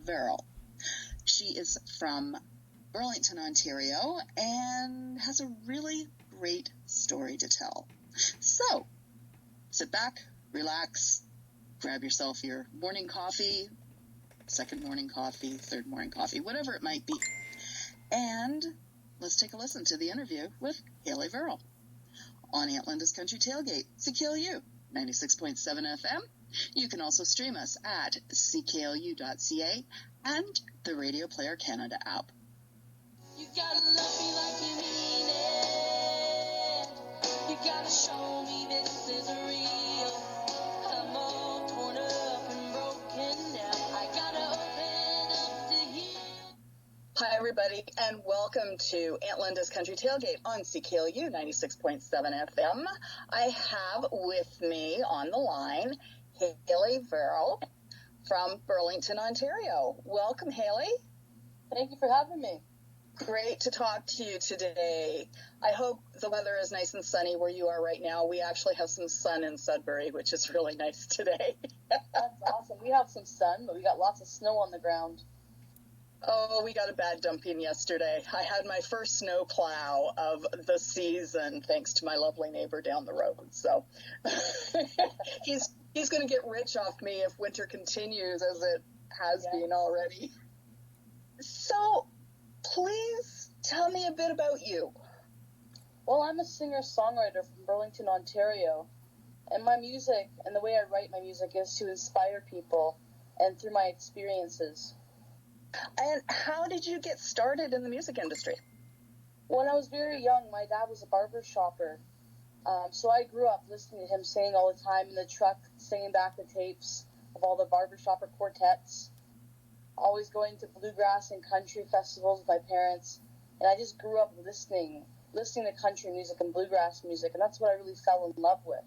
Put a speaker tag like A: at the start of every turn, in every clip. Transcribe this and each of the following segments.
A: Verrall. She is from Burlington, Ontario, and has a really great story to tell. So, sit back, relax, grab yourself your morning coffee, second morning coffee, third morning coffee, whatever it might be. And let's take a listen to the interview with Hayley Verrall on Aunt Linda's Country Tailgate, CKLU 96.7 FM. You can also stream us at cklu.ca and the Radio Player Canada app.
B: You gotta love me like you mean it. You gotta show me this is real. I'm all torn up and broken now. I gotta open up to heal.
A: Hi, everybody, and welcome to Aunt Linda's Country Tailgate on CKLU 96.7 FM. I have with me on the line Hayley Verrall from Burlington, Ontario. Welcome, Hayley.
C: Thank you for having me.
A: Great to talk to you today. I hope the weather is nice and sunny where you are right now. We actually have some sun in Sudbury, which is really nice today.
C: That's awesome. We have some sun, but we got lots of snow on the ground.
A: Oh, we got a bad dumping yesterday. I had my first snow plow of the season, thanks to my lovely neighbor down the road. So he's going to get rich off me if winter continues as it has been already. So please tell me a bit about you.
C: Well, I'm a singer-songwriter from Burlington, Ontario, and my music and the way I write my music is to inspire people and through my experiences.
A: And how did you get started in the music industry?
C: When I was very young, my dad was a barber shopper, so I grew up listening to him sing all the time in the truck, singing back the tapes of all the barber shopper quartets, always going to bluegrass and country festivals with my parents, and I just grew up listening to country music and bluegrass music, and that's what I really fell in love with.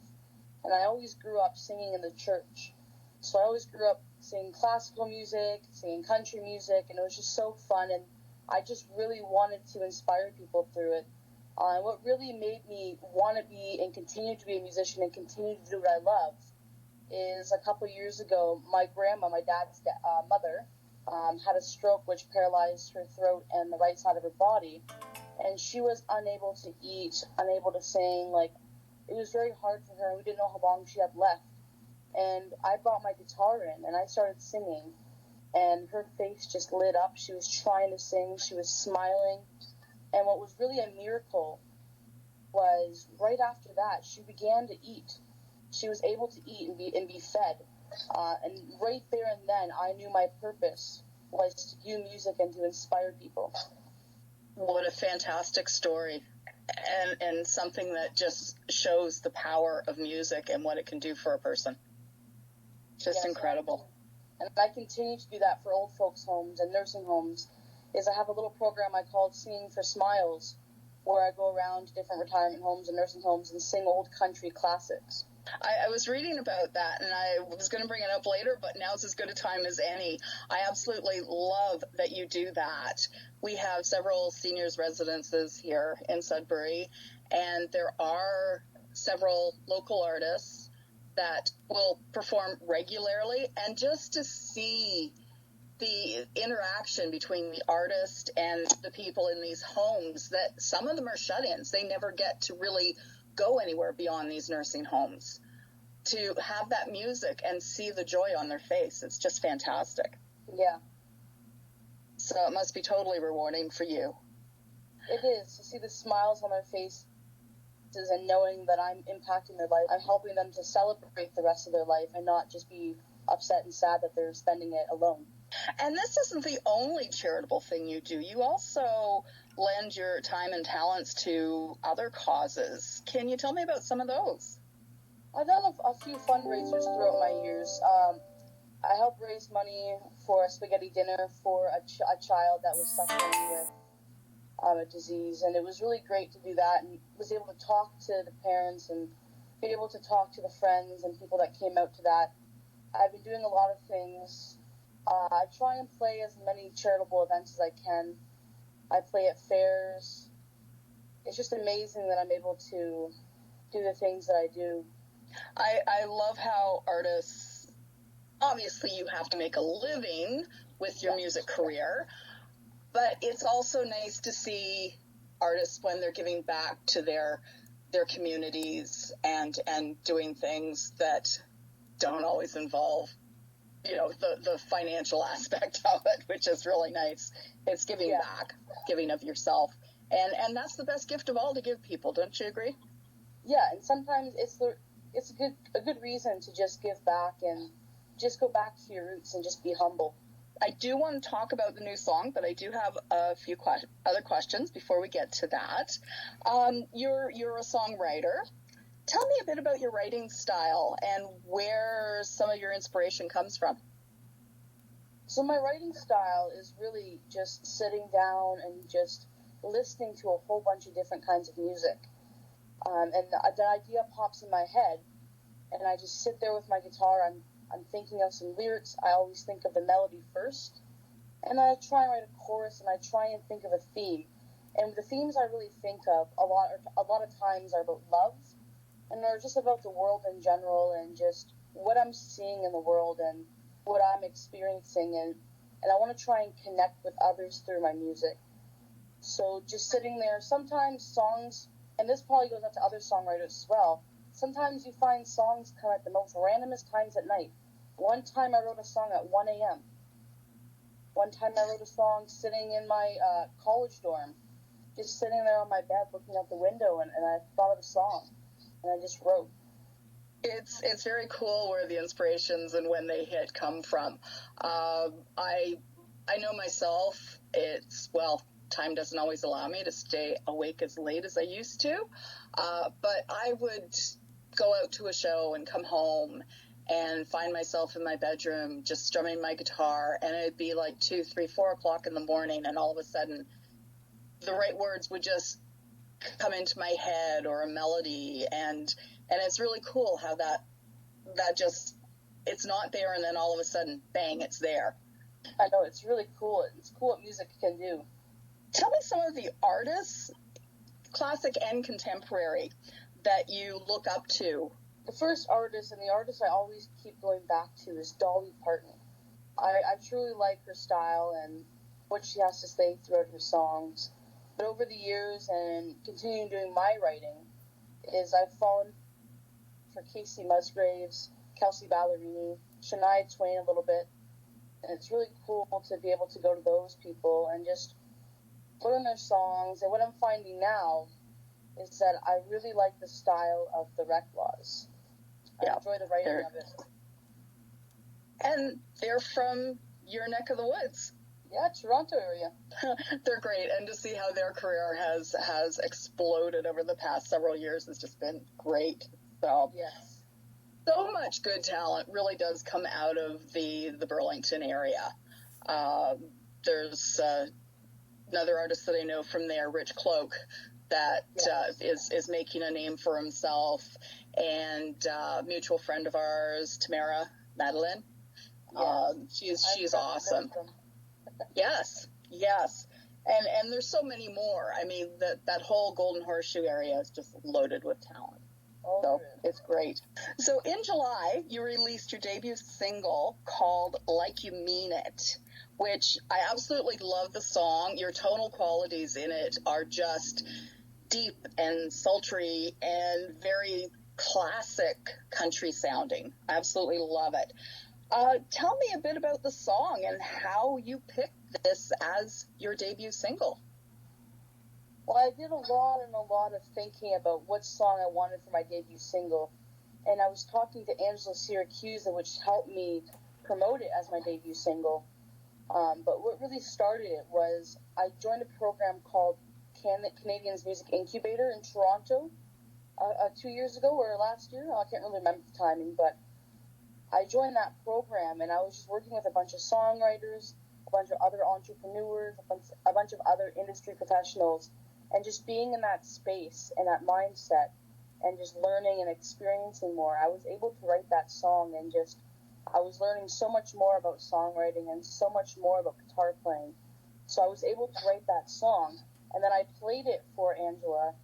C: And I always grew up singing in the church, so I always grew up singing classical music, singing country music, and it was just so fun, and I just really wanted to inspire people through it. And what really made me want to be and continue to be a musician and continue to do what I love is a couple years ago, my grandma, my dad's mother, had a stroke which paralyzed her throat and the right side of her body, and she was unable to eat, unable to sing. Like, it was very hard for her, and we didn't know how long she had left. And I brought my guitar in, and I started singing, and her face just lit up. She was trying to sing. She was smiling. And what was really a miracle was right after that, she began to eat. She was able to eat and be fed. And right there and then, I knew my purpose was to do music and to inspire people.
A: What a fantastic story. And something that just shows the power of music and what it can do for a person. Just incredible.
C: And I continue to do that for old folks' homes and nursing homes. Is I have a little program I call Singing for Smiles, where I go around to different retirement homes and nursing homes and sing old country classics.
A: I was reading about that, and I was going to bring it up later, but now's as good a time as any. I absolutely love that you do that. We have several seniors residences here in Sudbury, and there are several local artists that will perform regularly, and just to see the interaction between the artist and the people in these homes, that some of them are shut-ins. They never get to really go anywhere beyond these nursing homes. To have that music and see the joy on their face, it's just fantastic.
C: Yeah.
A: So it must be totally rewarding for you.
C: It is, to see the smiles on their faces and knowing that I'm impacting their life. I'm helping them to celebrate the rest of their life and not just be upset and sad that they're spending it alone.
A: And this isn't the only charitable thing you do. You also lend your time and talents to other causes. Can you tell me about some of those?
C: I've done a few fundraisers throughout my years. I helped raise money for a spaghetti dinner for a child that was suffering with a disease, and it was really great to do that, and was able to talk to the parents and be able to talk to the friends and people that came out to that. I've been doing a lot of things. I try and play as many charitable events as I can. I play at fairs. It's just amazing that I'm able to do the things that I do.
A: I love how artists obviously you have to make a living with your music career, but it's also nice to see artists when they're giving back to their communities and doing things that don't always involve, the financial aspect of it, which is really nice. It's giving back, giving of yourself. And that's the best gift of all to give people. Don't you agree?
C: Yeah, and sometimes it's a good reason to just give back and just go back to your roots and just be humble.
A: I do want to talk about the new song, but I do have a few other questions before we get to that. You're a songwriter. Tell me a bit about your writing style and where some of your inspiration comes from.
C: So my writing style is really just sitting down and just listening to a whole bunch of different kinds of music. And the idea pops in my head, and I just sit there with my guitar. I'm thinking of some lyrics. I always think of the melody first, and I try and write a chorus, and I try and think of a theme. And the themes I really think of a lot of times are about love, and they're just about the world in general, and just what I'm seeing in the world and what I'm experiencing, and I want to try and connect with others through my music. So just sitting there, sometimes songs, and this probably goes out to other songwriters as well, sometimes you find songs come at the most randomest times at night. One time I wrote a song at 1 a.m. One time I wrote a song sitting in my college dorm, just sitting there on my bed looking out the window, and I thought of a song, and I just wrote.
A: It's very cool where the inspirations and when they hit come from. I know myself, time doesn't always allow me to stay awake as late as I used to, but I would go out to a show and come home and find myself in my bedroom just strumming my guitar, and it'd be like 2, 3, 4 o'clock in the morning, and all of a sudden the right words would just come into my head, or a melody, and it's really cool how that just, it's not there, and then all of a sudden, bang, it's there.
C: I know, it's really cool. It's cool what music can do.
A: Tell me some of the artists, classic and contemporary, that you look up to.
C: The first artist, and the artist I always keep going back to, is Dolly Parton. I truly like her style and what she has to say throughout her songs. But over the years, and continuing doing my writing, is I've fallen for Casey Musgraves, Kelsey Ballerini, Shania Twain a little bit. And it's really cool to be able to go to those people and just learn their songs. And what I'm finding now is that I really like the style of the Reclaws. I enjoy the writing of it.
A: And they're from your neck of the woods.
C: Yeah, Toronto area.
A: They're great, and to see how their career has exploded over the past several years has just been great. So
C: yes,
A: so much good talent really does come out of the Burlington area. There's another artist that I know from there, Rich Cloak, that is making a name for himself, and mutual friend of ours, Tamara Madeline. She's awesome. Yes. And there's so many more. I mean, that whole Golden Horseshoe area is just loaded with talent. So it's great. So in July, you released your debut single called Like You Mean It, which I absolutely love the song. Your tonal qualities in it are just deep and sultry and very classic country sounding. I absolutely love it. Tell me a bit about the song and how you picked this as your debut single.
C: Well, I did a lot of thinking about what song I wanted for my debut single, and I was talking to Angela Syracuse, which helped me promote it as my debut single. But what really started it was I joined a program called Canadians Music Incubator in Toronto 2 years ago or last year. I can't really remember the timing, but I joined that program, and I was just working with a bunch of songwriters, a bunch of other entrepreneurs, a bunch of other industry professionals, and just being in that space and that mindset and just learning and experiencing more. I was able to write that song, and I was learning so much more about songwriting and so much more about guitar playing. So I was able to write that song, and then I played it for Angela,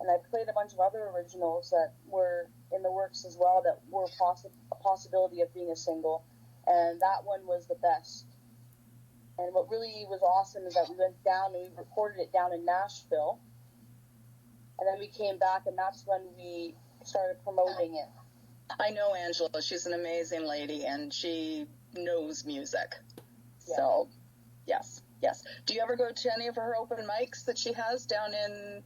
C: and I played a bunch of other originals that were in the works as well that were a possibility of being a single. and that one was the best. And what really was awesome is that we went down and we recorded it down in Nashville, and then we came back, and that's when we started promoting it.
A: I know Angela. She's an amazing lady, and she knows music.
C: Yeah.
A: So, yes. Do you ever go to any of her open mics that she has down in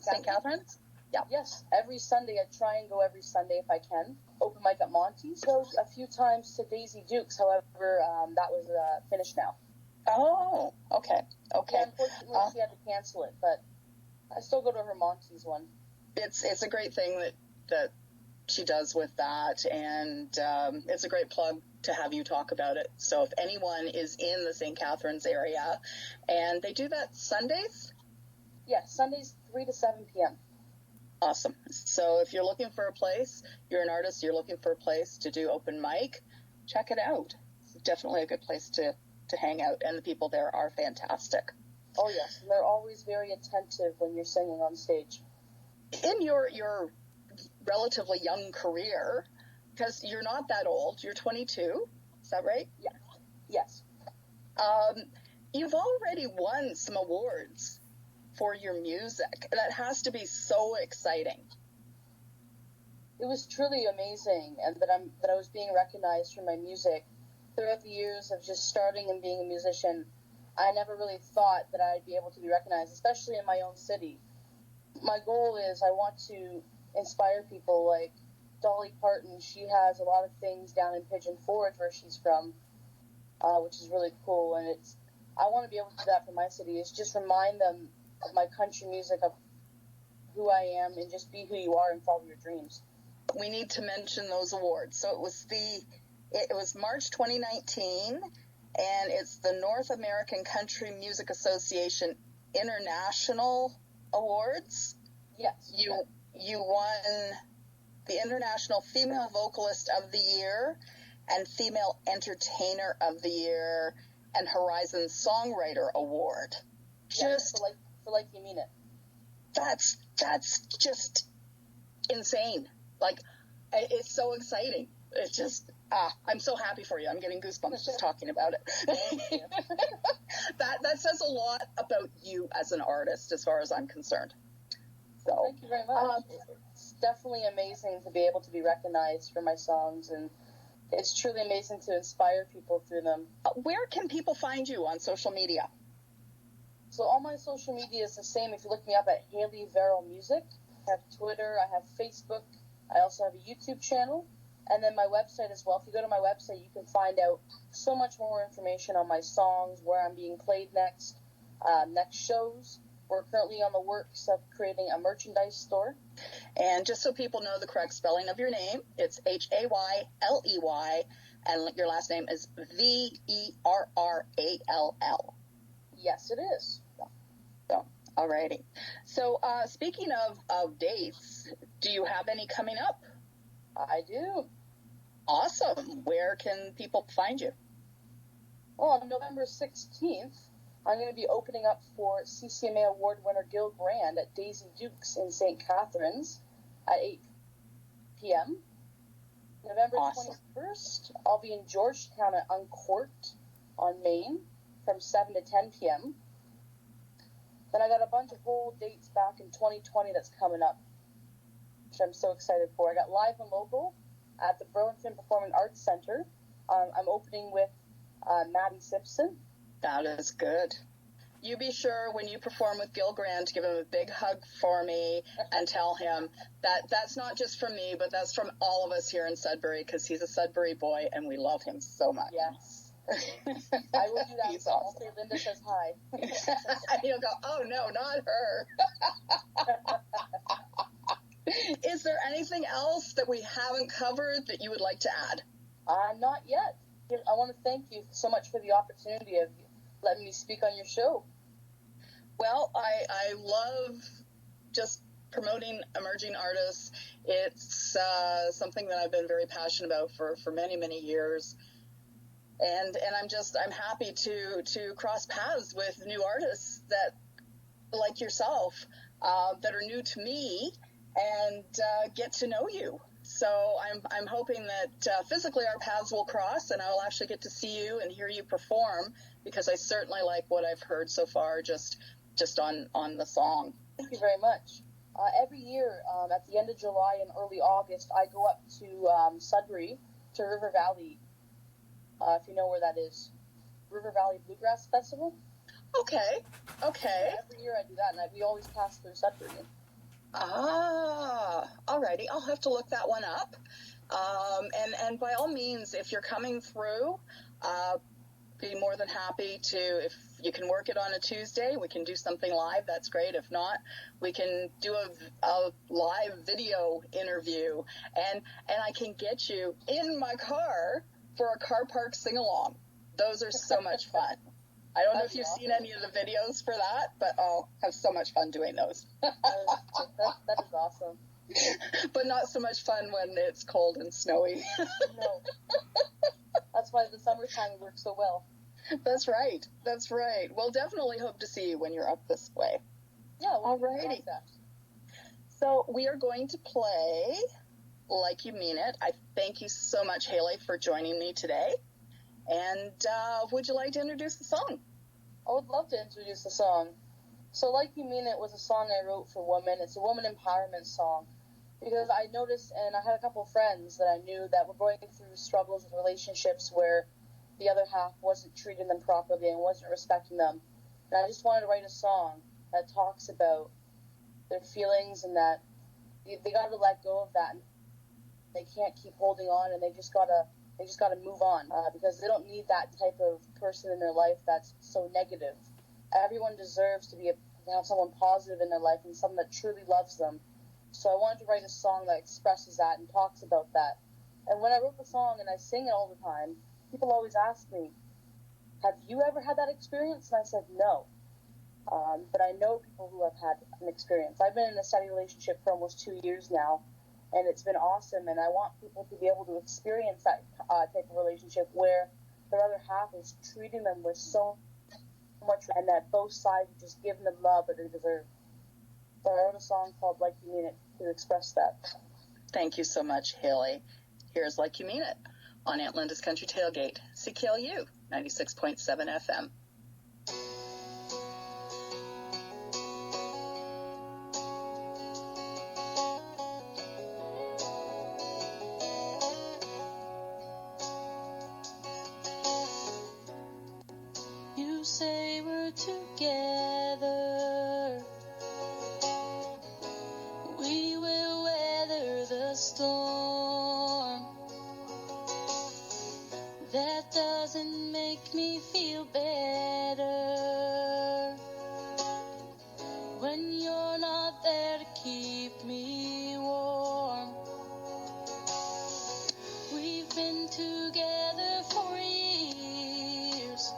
A: St. Catharines? Yeah.
C: Yes, every Sunday. I try and go every Sunday if I can. Open mic at Monty's. Go a few times to Daisy Dukes. However, that was finished now.
A: Oh, okay.
C: Yeah, unfortunately, she had to cancel it, but I still go to her Monty's one.
A: It's a great thing that she does with that, and it's a great plug to have you talk about it. So if anyone is in the St. Catharines area, and they do that Sundays?
C: Yeah, Sundays 3 to 7 p.m.
A: Awesome. So if you're looking for a place, you're an artist, you're looking for a place to do open mic, check it out. It's definitely a good place to hang out, and the people there are fantastic.
C: Oh, yes. And they're always very attentive when you're singing on stage.
A: In your relatively young career, because you're not that old, you're 22, is that right?
C: Yeah. Yes.
A: You've already won some awards for your music. That has to be so exciting.
C: It was truly amazing, and that I was being recognized for my music. Throughout the years of just starting and being a musician, I never really thought that I'd be able to be recognized, especially in my own city. My goal is I want to inspire people like Dolly Parton. She has a lot of things down in Pigeon Forge where she's from, which is really cool. And I want to be able to do that for my city. It's just remind them of my country music, of who I am, and just be who you are and follow your dreams.
A: We need to mention those awards. So it was March 2019, and it's the North American Country Music Association International Awards.
C: Yes.
A: You won the International Female Vocalist of the Year and Female Entertainer of the Year and Horizon Songwriter Award.
C: Just for like you mean it.
A: That's just insane. Like, it's so exciting. It's just I'm so happy for you. I'm getting goosebumps just talking about it. That says a lot about you as an artist, as far as I'm concerned. So
C: thank you very much. It's definitely amazing to be able to be recognized for my songs, and it's truly amazing to inspire people through them.
A: Where can people find you on social media?
C: So all my social media is the same. If you look me up at Hayley Verrall Music, I have Twitter, I have Facebook, I also have a YouTube channel, and then my website as well. If you go to my website, you can find out so much more information on my songs, where I'm being played next shows. We're currently on the works of creating a merchandise store.
A: And just so people know the correct spelling of your name, it's Hayley, and your last name is Verrall.
C: Yes, it is.
A: So, alrighty. So, speaking of dates, do you have any coming up?
C: I do.
A: Awesome. Where can people find you?
C: Well, on November 16th, I'm going to be opening up for CCMA Award winner Gil Grand at Daisy Dukes in St. Catharines at 8 p.m. November 21st, I'll be in Georgetown at Uncourt on Main from 7 to 10 p.m. Then I got a bunch of whole dates back in 2020 that's coming up, which I'm so excited for. I got Live and Local at the Burlington Performing Arts Center. I'm opening with Maddie Simpson.
A: That is good. You be sure when you perform with Gil Grand to give him a big hug for me and tell him that that's not just from me, but that's from all of us here in Sudbury, because he's a Sudbury boy and we love him so much.
C: Yes. I will do that.
A: He's awesome.
C: I'll say Linda says hi.
A: And he'll go, oh no, not her. Is there anything else that we haven't covered that you would like to add?
C: Not yet. I want to thank you so much for the opportunity of letting me speak on your show.
A: Well, I love just promoting emerging artists. It's something that I've been very passionate about for many, many years. And I'm happy to cross paths with new artists that, like yourself, that are new to me, and get to know you. So I'm hoping that physically our paths will cross, and I'll actually get to see you and hear you perform, because I certainly like what I've heard so far, just on the song.
C: Thank you very much. Every year, at the end of July and early August, I go up to Sudbury, to River Valley, if you know where that is. River Valley Bluegrass Festival.
A: Okay.
C: Yeah, every year I do that, and we always pass through Sudbury.
A: Alrighty. I'll have to look that one up. And by all means, if you're coming through, be more than happy to, if you can work it on a Tuesday, we can do something live. That's great. If not, we can do a live video interview, and I can get you in my car for a car park sing-along. Those are so much fun. I don't know if you've seen any of the videos for that, but I'll have so much fun doing those.
C: that is awesome.
A: But not so much fun when it's cold and snowy.
C: No. That's why the summertime works so well.
A: That's right. We'll definitely hope to see you when you're up this way.
C: Yeah,
A: alrighty. So we are going to play Like You Mean It. I thank you so much, Hayley, for joining me today. And would you like to introduce the song?
C: I would love to introduce the song. So Like You Mean It was a song I wrote for women. It's a woman empowerment song. Because I noticed, and I had a couple of friends that I knew that were going through struggles with relationships where the other half wasn't treating them properly and wasn't respecting them. And I just wanted to write a song that talks about their feelings, and that they got to let go of that. And they can't keep holding on, and they just gotta move on, because they don't need that type of person in their life that's so negative. Everyone deserves to have someone positive in their life and someone that truly loves them. So I wanted to write a song that expresses that and talks about that. And when I wrote the song, and I sing it all the time, people always ask me, have you ever had that experience? And I said, no. But I know people who have had an experience. I've been in a steady relationship for almost 2 years now, and it's been awesome. And I want people to be able to experience that type of relationship where their other half is treating them with so much, and that both sides are just giving them love that they deserve. So I wrote a song called Like You Mean It to express that.
A: Thank you so much, Hayley. Here's Like You Mean It on Aunt Linda's Country Tailgate, CKLU 96.7 FM.
B: You say we're together, we will weather the storm. That doesn't make me feel better when you're not there to keep me warm. We've been together for years.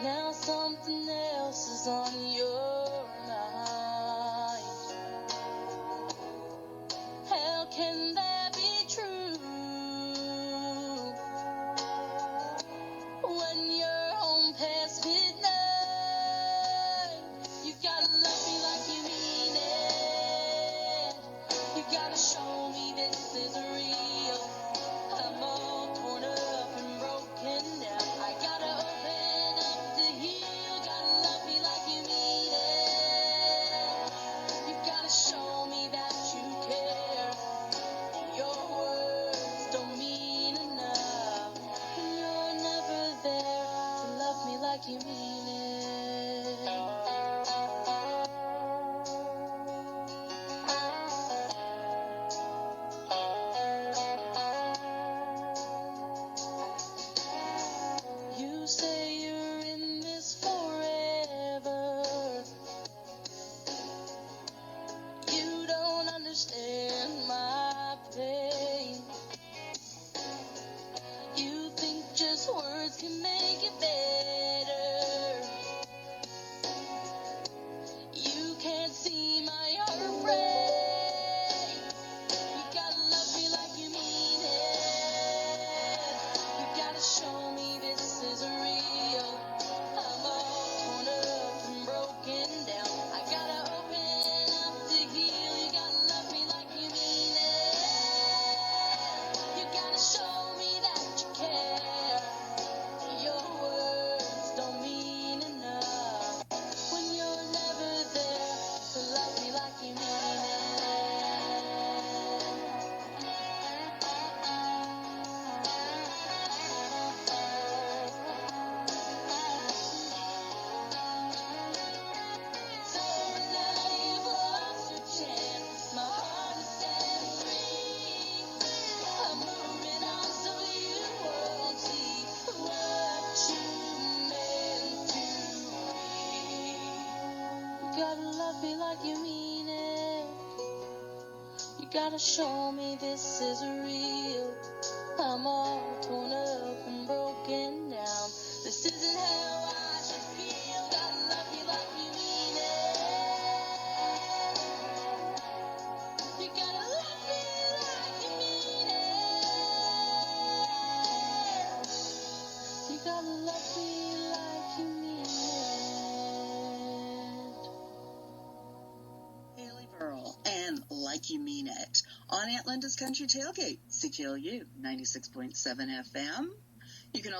B: Now something else is on your mind. How can that be true when you're home past midnight? You gotta love me like you mean it. You gotta show me this is real. I'm all torn up and broken now. I gotta open up to heal. Gotta love me like you mean love me like you mean it. You gotta show me this is real. I'm all torn up and broken down. This isn't how I should feel. Gotta love you like you mean it. You gotta love me like you mean it. You gotta love me like you mean it.
D: Hayley Verrall and Like You Mean It on Aunt Linda's Country Tailgate, CKLU 96.7 FM. You can also